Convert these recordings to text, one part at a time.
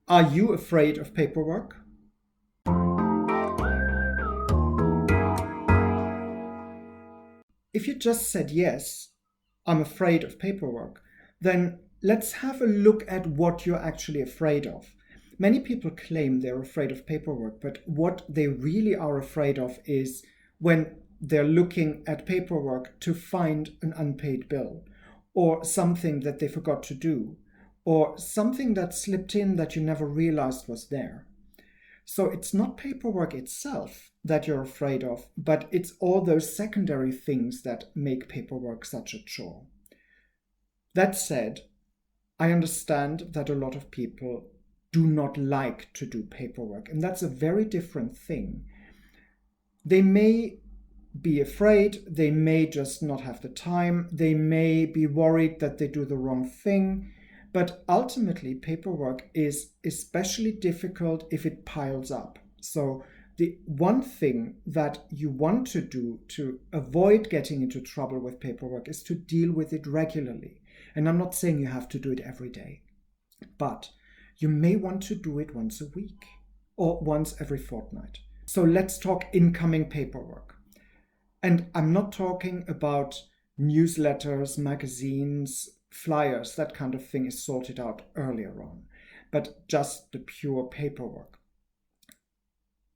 Are you afraid of paperwork? If you just said yes, I'm afraid of paperwork, then let's have a look at what you're actually afraid of. Many people claim they're afraid of paperwork, but what they really are afraid of is when they're looking at paperwork to find an unpaid bill, or something that they forgot to do, or something that slipped in that you never realized was there. So it's not paperwork itself that you're afraid of, but it's all those secondary things that make paperwork such a chore. That said, I understand that a lot of people do not like to do paperwork, and that's a very different thing. They may be afraid, they may just not have the time, they may be worried that they do the wrong thing, but ultimately paperwork is especially difficult if it piles up. So the one thing that you want to do to avoid getting into trouble with paperwork is to deal with it regularly. And I'm not saying you have to do it every day, but you may want to do it once a week or once every fortnight. So let's talk incoming paperwork. And I'm not talking about newsletters, magazines, flyers, that kind of thing is sorted out earlier on, but just the pure paperwork.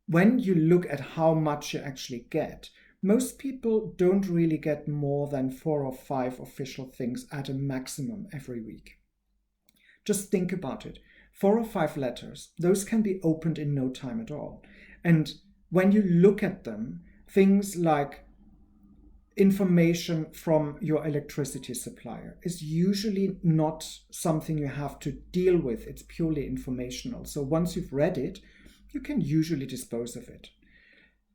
When you look at how much you actually get, most people don't really get more than 4 or 5 official things at a maximum every week. Just think about it. 4 or 5 letters, those can be opened in no time at all. And when you look at them, things like information from your electricity supplier is usually not something you have to deal with. It's purely informational. So once you've read it, you can usually dispose of it.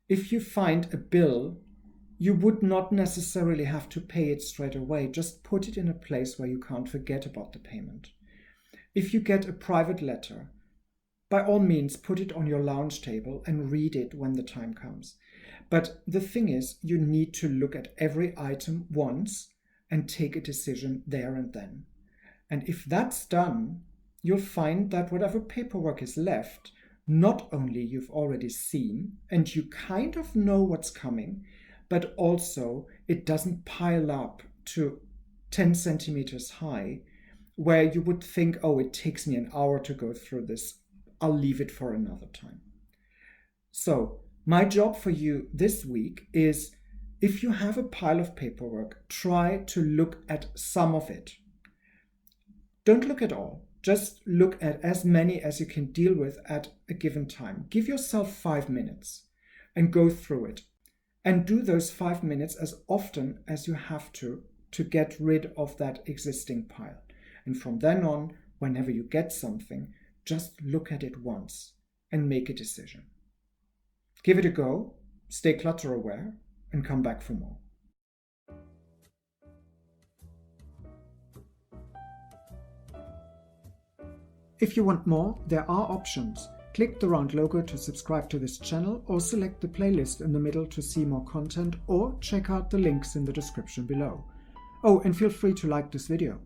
If you find a bill, you would not necessarily have to pay it straight away. Just put it in a place where you can't forget about the payment. If you get a private letter, by all means, put it on your lounge table and read it when the time comes. But the thing is, you need to look at every item once and take a decision there and then. And if that's done, you'll find that whatever paperwork is left, not only you've already seen and you kind of know what's coming, but also it doesn't pile up to 10 centimeters high, where you would think, oh, it takes me an hour to go through this. I'll leave it for another time. So my job for you this week is, if you have a pile of paperwork, try to look at some of it. Don't look at all. Just look at as many as you can deal with at a given time. Give yourself 5 minutes and go through it. And do those 5 minutes as often as you have to get rid of that existing pile. And from then on, whenever you get something, just look at it once and make a decision. Give it a go, stay clutter aware, and come back for more. If you want more, there are options. Click the round logo to subscribe to this channel, or select the playlist in the middle to see more content, or check out the links in the description below. Oh, and feel free to like this video.